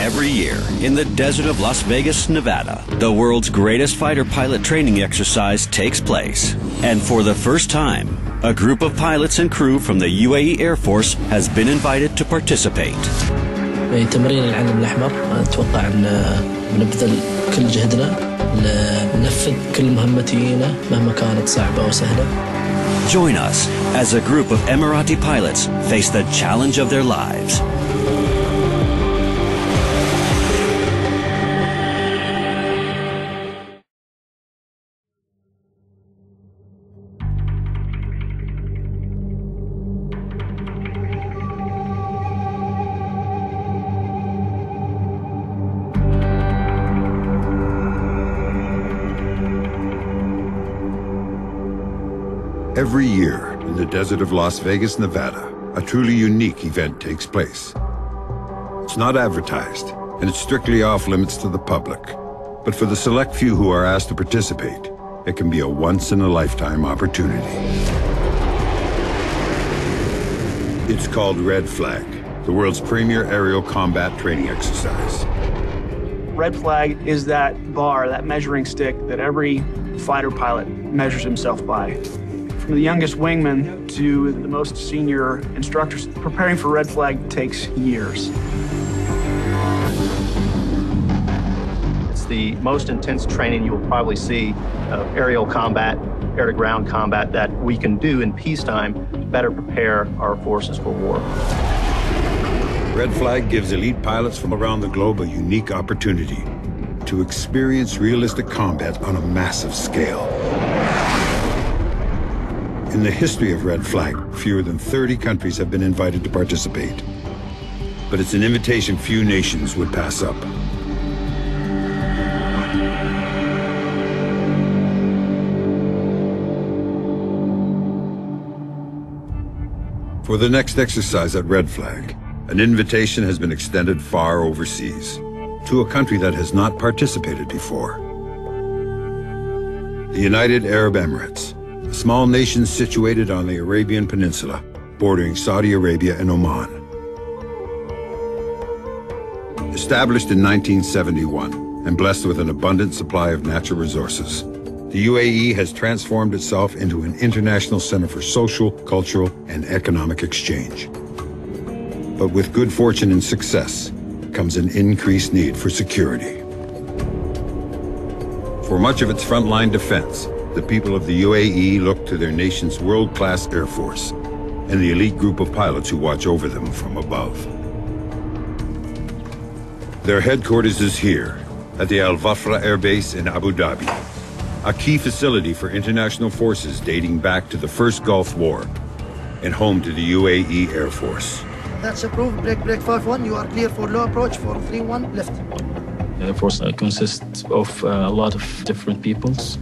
Every year, in the desert of Las Vegas, Nevada, the world's greatest fighter pilot training exercise takes place. And for the first time, a group of pilots and crew from the UAE Air Force has been invited to participate. في تمرين العلم الأحمر أتوقع أن بنبذل كل جهدنا لننفذ كل مهمتنا مهما كانت صعبة أو سهلة. Join us as a group of Emirati pilots face the challenge of their lives. Every year, in the desert of Las Vegas, Nevada, a truly unique event takes place. It's not advertised, and it's strictly off-limits to the public. But for the select few who are asked to participate, it can be a once-in-a-lifetime opportunity. It's called Red Flag, the world's premier aerial combat training exercise. Red Flag is that bar, that measuring stick that every fighter pilot measures himself by. From the youngest wingman to the most senior instructors, preparing for Red Flag takes years. It's the most intense training you'll probably see of aerial combat, air-to-ground combat that we can do in peacetime to better prepare our forces for war. Red Flag gives elite pilots from around the globe a unique opportunity to experience realistic combat on a massive scale. In the history of Red Flag, fewer than 30 countries have been invited to participate. But it's an invitation few nations would pass up. For the next exercise at Red Flag, an invitation has been extended far overseas, to a country that has not participated before. The United Arab Emirates, a small nation situated on the Arabian Peninsula, bordering Saudi Arabia and Oman. Established in 1971 and blessed with an abundant supply of natural resources, the UAE has transformed itself into an international center for social, cultural, and economic exchange. But with good fortune and success comes an increased need for security. For much of its frontline defense, the people of the UAE look to their nation's world-class Air Force and the elite group of pilots who watch over them from above. Their headquarters is here, at the Al Wafra Air Base in Abu Dhabi, a key facility for international forces dating back to the First Gulf War, and home to the UAE Air Force. That's approved. Break 5-1. You are clear for low approach for 3-1 left. The Air Force consists of a lot of different peoples.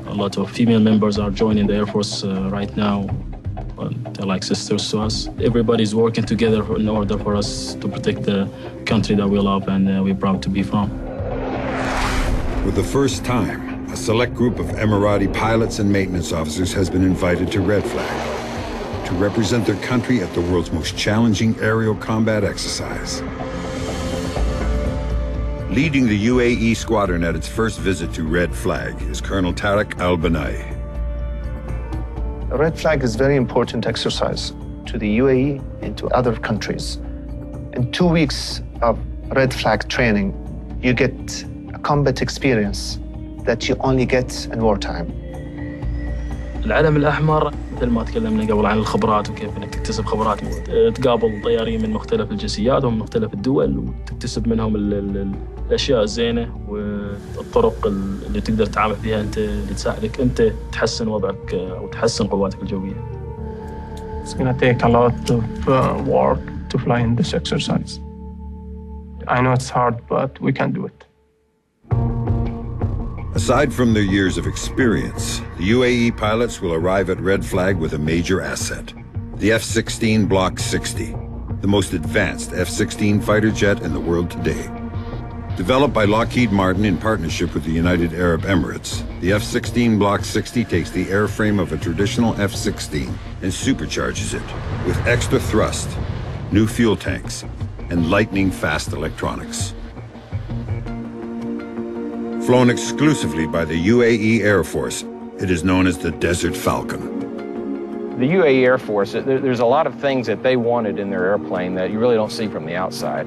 A lot of female members are joining the Air Force right now. They're like sisters to us. Everybody's working together in order for us to protect the country that we love and we're proud to be from. For the first time, a select group of Emirati pilots and maintenance officers has been invited to Red Flag to represent their country at the world's most challenging aerial combat exercise. Leading the UAE squadron at its first visit to Red Flag is Colonel Tariq Al-Banai. Red Flag is a very important exercise to the UAE and to other countries. In 2 weeks of Red Flag training, you get a combat experience that you only get in wartime. العلم الأحمر مثل ما تكلمنا قبل عن الخبرات وكيف انك تكتسب خبرات تقابل طيارين من مختلف الجنسيات ومن مختلف الدول وتكتسب منهم الاشياء الزينه والطرق اللي تقدر تتعامل فيها انت اللي تساعدك انت تحسن وضعك او تحسن قواتك الجويه. It's going to take a lot of work to fly in this exercise. I know it's hard, but we can do it. Aside from their years of experience, the UAE pilots will arrive at Red Flag with a major asset, the F-16 Block 60, the most advanced F-16 fighter jet in the world today. Developed by Lockheed Martin in partnership with the United Arab Emirates, the F-16 Block 60 takes the airframe of a traditional F-16 and supercharges it with extra thrust, new fuel tanks, and lightning-fast electronics. Flown exclusively by the UAE Air Force, it is known as the Desert Falcon. The UAE Air Force, there's a lot of things that they wanted in their airplane that you really don't see from the outside.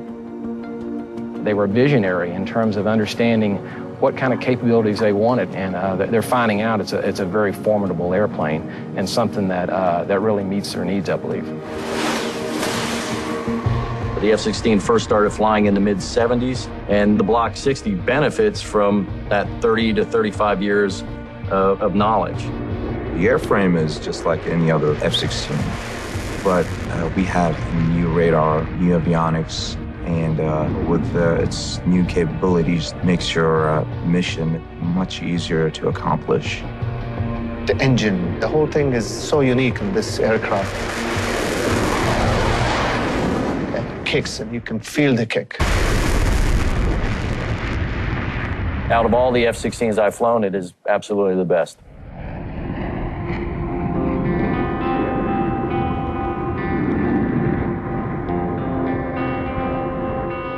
They were visionary in terms of understanding what kind of capabilities they wanted, and they're finding out it's a very formidable airplane and something that really meets their needs, I believe. The F-16 first started flying in the mid-'70s, and the Block 60 benefits from that 30 to 35 years of knowledge. The airframe is just like any other F-16, but we have new radar, new avionics, and with its new capabilities, makes your mission much easier to accomplish. The engine, the whole thing is so unique in this aircraft. It kicks, and you can feel the kick. Out of all the F-16s I've flown, it is absolutely the best.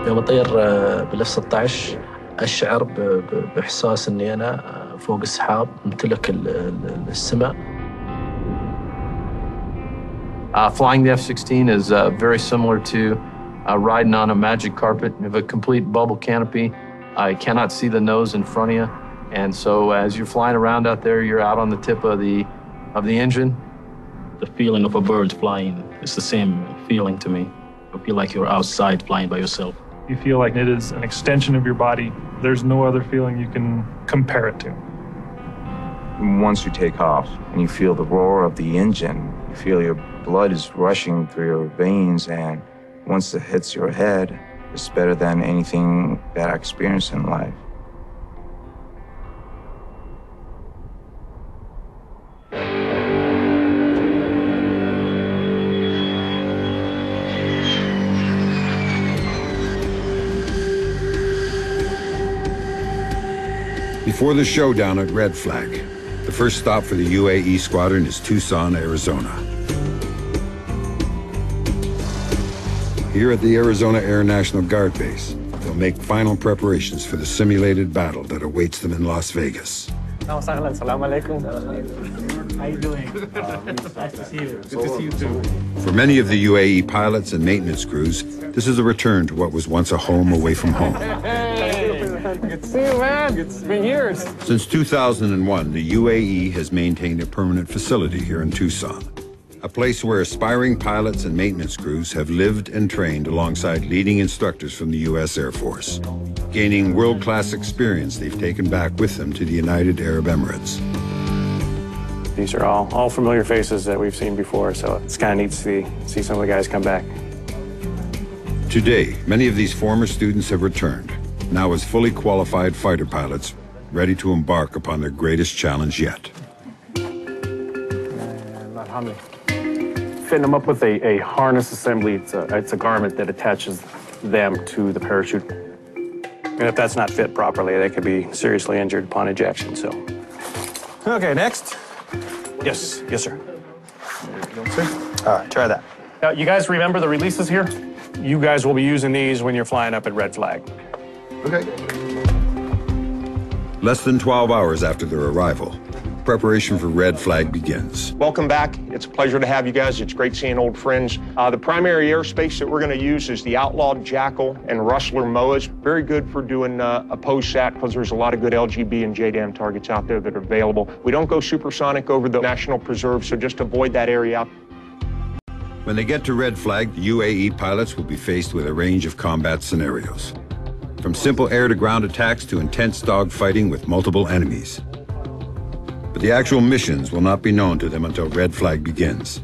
يوم أطير بالاف 16 أشعر بإحساس إني أنا فوق السحاب ممتلك السماء. Flying the F-16 is very similar to riding on a magic carpet. You have a complete bubble canopy. I cannot see the nose in front of you, and so as you're flying around out there, you're out on the tip of the engine. The feeling of a bird flying is the same feeling to me. You feel like you're outside flying by yourself. You feel like it is an extension of your body. There's no other feeling you can compare it to. Once you take off and you feel the roar of the engine, you feel your blood is rushing through your veins, and once it hits your head, it's better than anything that I experienced in life. Before the showdown at Red Flag, the first stop for the UAE squadron is Tucson, Arizona. Here at the Arizona Air National Guard Base, they'll make final preparations for the simulated battle that awaits them in Las Vegas. Assalamu alaikum. How you doing? Nice to see you. Good to see you too. For many of the UAE pilots and maintenance crews, this is a return to what was once a home away from home. Good to see you, man. It's been years. Since 2001, the UAE has maintained a permanent facility here in Tucson, a place where aspiring pilots and maintenance crews have lived and trained alongside leading instructors from the U.S. Air Force, gaining world-class experience they've taken back with them to the United Arab Emirates. These are all familiar faces that we've seen before, so it's kind of neat to see some of the guys come back. Today, many of these former students have returned, now as fully qualified fighter pilots, ready to embark upon their greatest challenge yet. Fitting them up with a harness assembly. It's a garment that attaches them to the parachute. And if that's not fit properly, they could be seriously injured upon ejection, so. Okay, next. Yes, sir. Try that. Now, you guys remember the releases here? You guys will be using these when you're flying up at Red Flag. Okay. Less than 12 hours after their arrival, preparation for Red Flag begins. Welcome back. It's a pleasure to have you guys. It's great seeing old friends. The primary airspace that we're going to use is the outlawed Jackal and Rustler MOAs. Very good for doing a post-sat because there's a lot of good LGB and JDAM targets out there that are available. We don't go supersonic over the National Preserve, so just avoid that area. When they get to Red Flag, the UAE pilots will be faced with a range of combat scenarios, from simple air-to-ground attacks to intense dogfighting with multiple enemies. But the actual missions will not be known to them until Red Flag begins.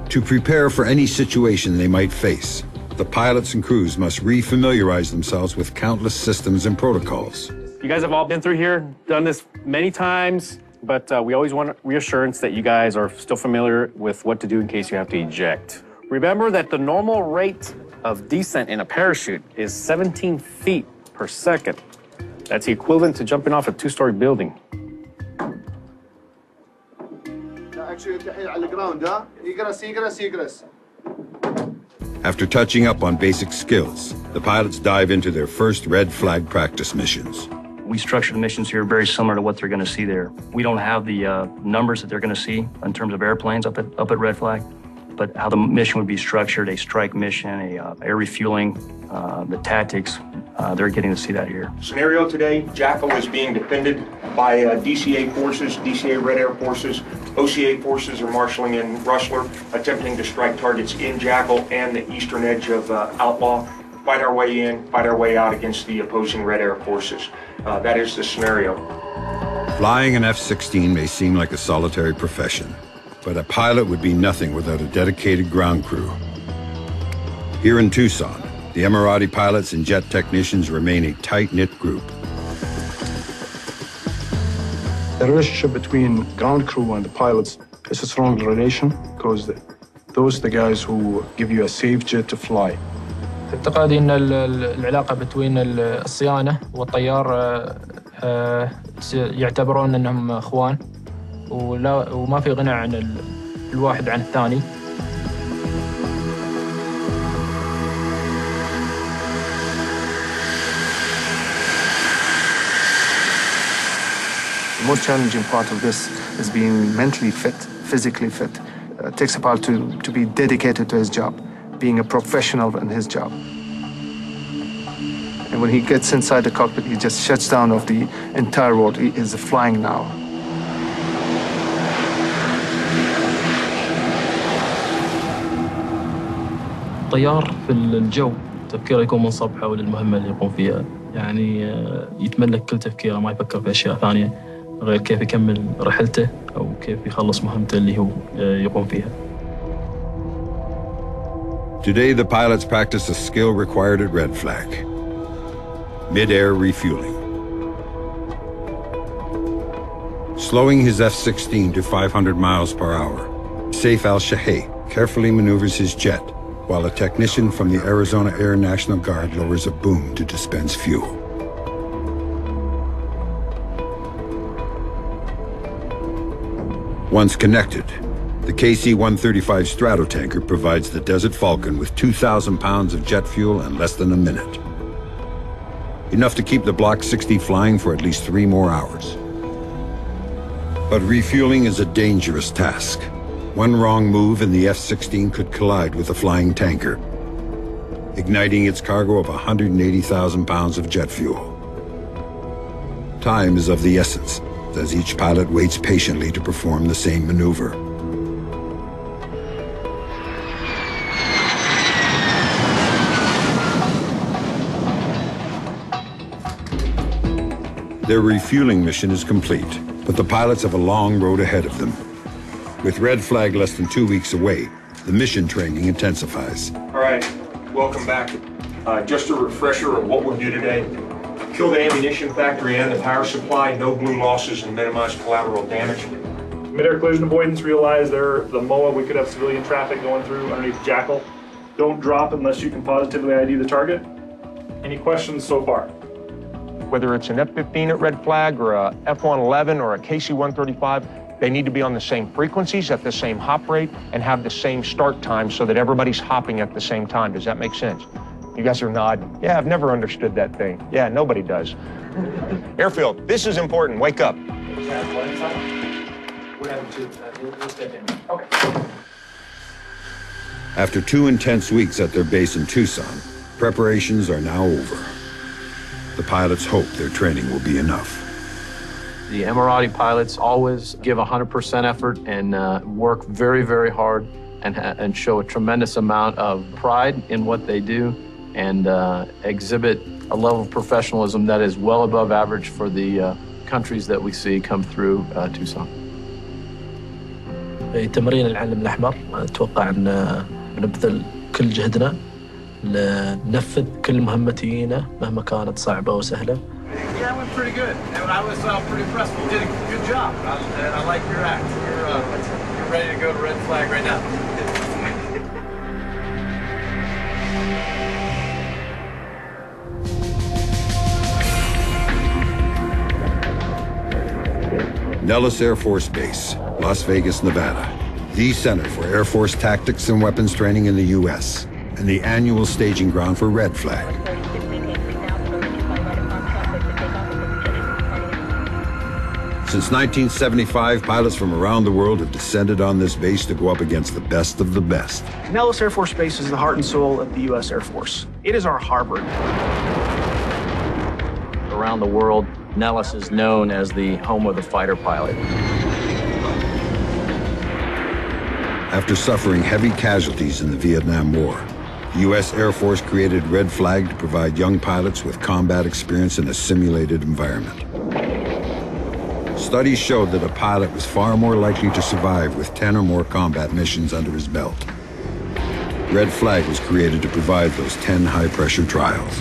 To prepare for any situation they might face, the pilots and crews must re-familiarize themselves with countless systems and protocols. You guys have all been through here, done this many times, but we always want reassurance that you guys are still familiar with what to do in case you have to eject. Remember that the normal rate of descent in a parachute is 17 feet per second. That's the equivalent to jumping off a two-story building. After touching up on basic skills, the pilots dive into their first red flag practice missions. We structure the missions here very similar to what they're going to see there. We don't have the numbers that they're going to see in terms of airplanes up at Red Flag, but how the mission would be structured, a strike mission, air refueling, the tactics, they're getting to see that here. Scenario today, Jackal is being defended by DCA forces, DCA Red Air forces. OCA forces are marshaling in Rustler, attempting to strike targets in Jackal and the eastern edge of Outlaw. Fight our way in, fight our way out against the opposing Red Air forces. That is the scenario. Flying an F-16 may seem like a solitary profession, but a pilot would be nothing without a dedicated ground crew. Here in Tucson, the Emirati pilots and jet technicians remain a tight-knit group. The relationship between ground crew and the pilots is a strong relation because those are the guys who give you a safe jet to fly. اعتقادي ان العلاقه بين الصيانه والطيار يعتبرون انهم اخوان وما في غنى عن الواحد عن الثاني. The most challenging part of this is being mentally fit, physically fit. It takes a pilot to be dedicated to his job, being a professional in his job. And when he gets inside the cockpit, he just shuts down of the entire world. He is flying now. الطيار في الجو تفكيره يكون منصب حول المهمة اللي يقوم فيها، يعني يتملك كل تفكيره، ما يفكر في أشياء ثانية غير كيف يكمل رحلته أو كيف يخلص مهمته اللي هو يقوم فيها. Today, the pilots practice a skill required at Red Flag: mid-air refueling. Slowing his F-16 to 500 miles per hour, Saif al-Shahay carefully maneuvers his jet while a technician from the Arizona Air National Guard lowers a boom to dispense fuel. Once connected, the KC-135 Stratotanker provides the Desert Falcon with 2,000 pounds of jet fuel in less than a minute. Enough to keep the Block 60 flying for at least 3 more hours. But refueling is a dangerous task. One wrong move and the F-16 could collide with a flying tanker, igniting its cargo of 180,000 pounds of jet fuel. Time is of the essence, as each pilot waits patiently to perform the same maneuver. Their refueling mission is complete, but the pilots have a long road ahead of them. With Red Flag less than 2 weeks away, the mission training intensifies. All right, welcome back. Just a refresher of what we'll do today. Kill the ammunition factory and the power supply, no blue losses, and minimize collateral damage. Mid-air collision avoidance, realize the MOA, we could have civilian traffic going through underneath Jackal. Don't drop unless you can positively ID the target. Any questions so far? Whether it's an F-15 at Red Flag or a F-111 or a KC-135, they need to be on the same frequencies, at the same hop rate, and have the same start time so that everybody's hopping at the same time. Does that make sense? You guys are nodding. Yeah, I've never understood that thing. Yeah, nobody does. Airfield, this is important. Wake up. Okay. After 2 intense weeks at their base in Tucson, preparations are now over. The pilots hope their training will be enough. The Emirati pilots always give 100% effort and work very, very hard and show a tremendous amount of pride in what they do and exhibit a level of professionalism that is well above average for the countries that we see come through Tucson. تمرين العلم الأحمر أتوقع أن بنبذل كل جهدنا لننفذ كل مهمتنا مهما كانت صعبة وسهلة. Yeah, I went pretty good. I was pretty impressed. You did a good job. I like your act. You're ready to go to Red Flag right now. Nellis Air Force Base, Las Vegas, Nevada, the center for Air Force tactics and weapons training in the U.S., and the annual staging ground for Red Flag. Since 1975, pilots from around the world have descended on this base to go up against the best of the best. Nellis Air Force Base is the heart and soul of the U.S. Air Force. It is our harbor. Around the world, Nellis is known as the home of the fighter pilot. After suffering heavy casualties in the Vietnam War, the U.S. Air Force created Red Flag to provide young pilots with combat experience in a simulated environment. Studies showed that a pilot was far more likely to survive with 10 or more combat missions under his belt. Red Flag was created to provide those 10 high-pressure trials.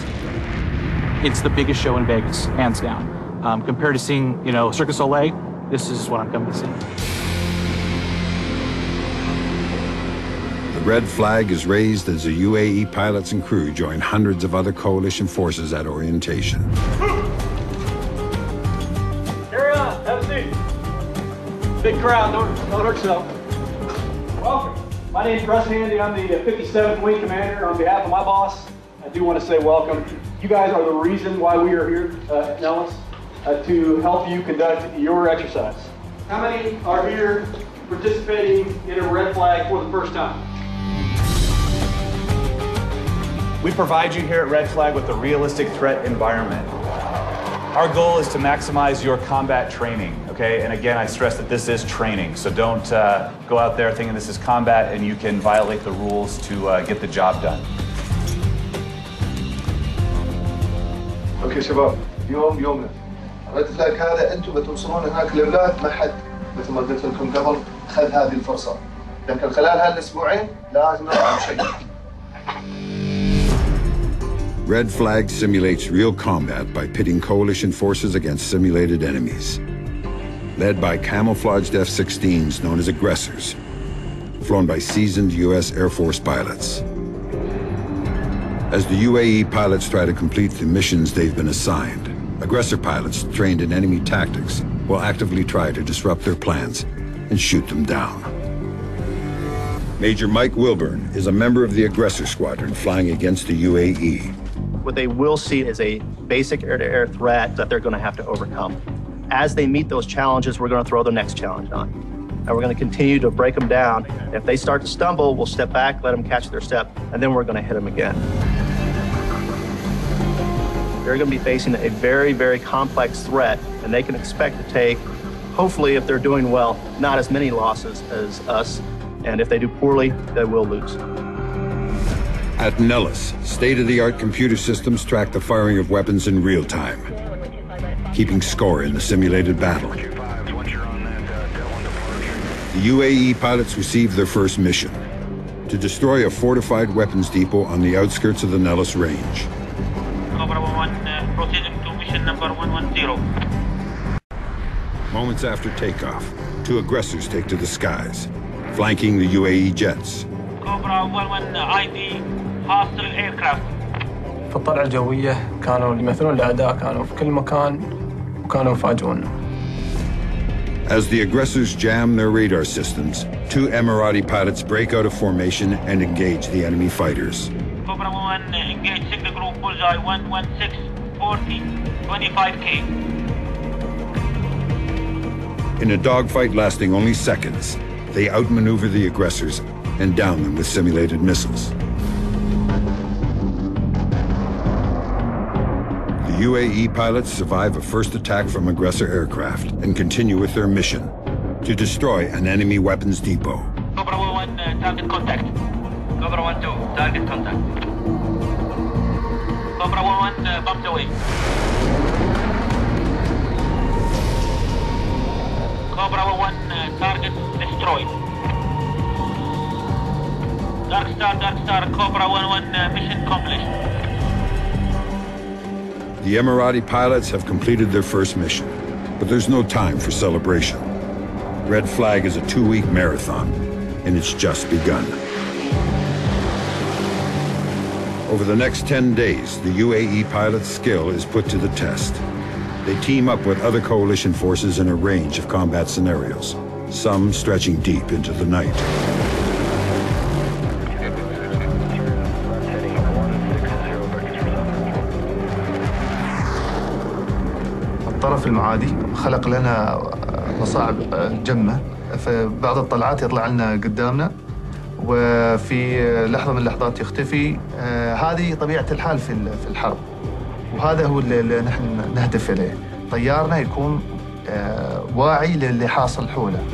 It's the biggest show in Vegas, hands down. Compared to seeing, Cirque du Soleil, this is what I'm coming to see. The Red Flag is raised as the UAE pilots and crew join hundreds of other coalition forces at orientation. Have a seat. Big crowd, don't hurt yourself. Welcome. My name's Russ Handy. I'm the 57th Wing Commander. On behalf of my boss, I do want to say welcome. You guys are the reason why we are here at Nellis, to help you conduct your exercise. How many are here participating in a Red Flag for the first time? We provide you here at Red Flag with a realistic threat environment. Our goal is to maximize your combat training, okay? And again, I stress that this is training, so don't go out there thinking this is combat and you can violate the rules to get the job done. اوكي شباب، يومنا. ريد فلاج هذا انتم بتوصلون هناك الاولاد ما حد مثل ما قلت لكم قبل خذ هذه الفرصه. لكن خلال هالاسبوعين لازم نعمل شيء. Red Flag simulates real combat by pitting coalition forces against simulated enemies. Led by camouflaged F-16s known as aggressors, flown by seasoned U.S. Air Force pilots. As the UAE pilots try to complete the missions they've been assigned, aggressor pilots trained in enemy tactics will actively try to disrupt their plans and shoot them down. Major Mike Wilburn is a member of the aggressor squadron flying against the UAE. What they will see is a basic air-to-air threat that they're going to have to overcome. As they meet those challenges, we're going to throw the next challenge on. And we're going to continue to break them down. If they start to stumble, we'll step back, let them catch their step, and then we're going to hit them again. They're going to be facing a very, very complex threat, and they can expect to take, hopefully, if they're doing well, not as many losses as us. And if they do poorly, they will lose. At Nellis, state-of-the-art computer systems track the firing of weapons in real time, keeping score in the simulated battle. The UAE pilots received their first mission, to destroy a fortified weapons depot on the outskirts of the Nellis range. Cobra 1, proceeding to mission number 110. Moments after takeoff, two aggressors take to the skies, flanking the UAE jets. Cobra 11 ID hostile aircraft. في الطلعة الجوية كانوا يمثلون الأعداء كانوا في كل مكان وكانوا يفاجئونا. As the aggressors jam their radar systems, two Emirati pilots break out of formation and engage the enemy fighters. Cobra 1 engage signal group bullseye 116 40 25K. In a dogfight lasting only seconds, they outmaneuver the aggressors and down them with simulated missiles. The UAE pilots survive a first attack from aggressor aircraft and continue with their mission to destroy an enemy weapons depot. Cobra 1 target contact. Cobra 1 2 target contact. Cobra 1 bumped away. Cobra 1 target destroyed. Dark Star, Cobra 1 mission accomplished. The Emirati pilots have completed their first mission, but there's no time for celebration. Red Flag is a 2-week marathon, and it's just begun. Over the next 10 days, the UAE pilot's skill is put to the test. They team up with other coalition forces in a range of combat scenarios, some stretching deep into the night. طرف المعادي خلق لنا مصاعب جمة، في بعض الطلعات يطلع لنا قدامنا وفي لحظة من اللحظات يختفي. هذه طبيعة الحال في الحرب، وهذا هو اللي نحن نهدف إليه. طيارنا يكون واعي للي حاصل حوله.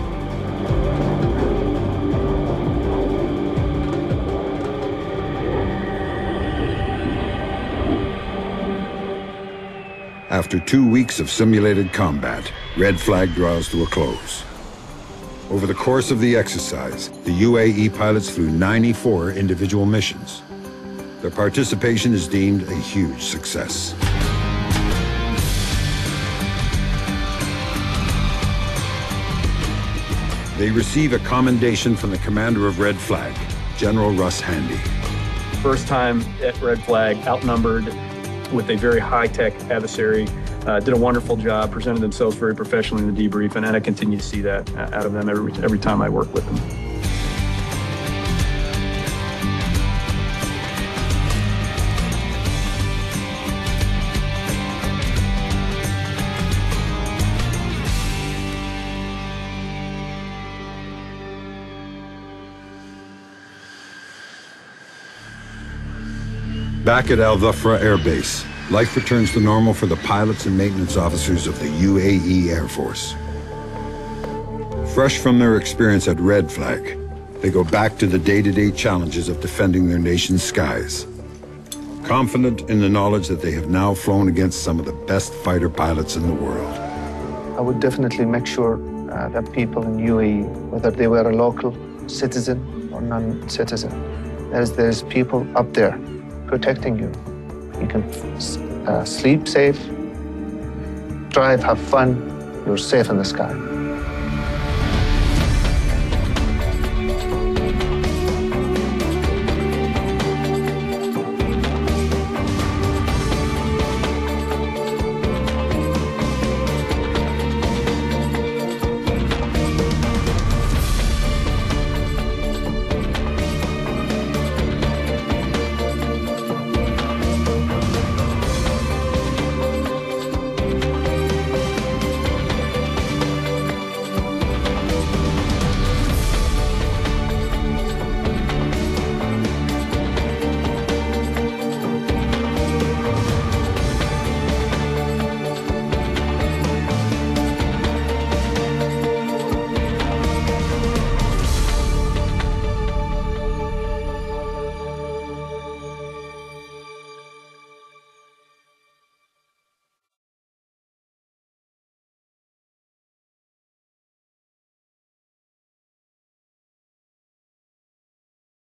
After 2 weeks of simulated combat, Red Flag draws to a close. Over the course of the exercise, the UAE pilots flew 94 individual missions. Their participation is deemed a huge success. They receive a commendation from the commander of Red Flag, General Russ Handy. First time at Red Flag, outnumbered with a very high-tech adversary, did a wonderful job, presented themselves very professionally in the debrief, and I continue to see that out of them every time I work with them. Back at Al Dhafra Air Base, life returns to normal for the pilots and maintenance officers of the UAE Air Force. Fresh from their experience at Red Flag, they go back to the day-to-day challenges of defending their nation's skies, confident in the knowledge that they have now flown against some of the best fighter pilots in the world. I would definitely make sure that people in UAE, whether they were a local citizen or non-citizen, there's people up there protecting you. You can sleep safe, drive, have fun, you're safe in the sky.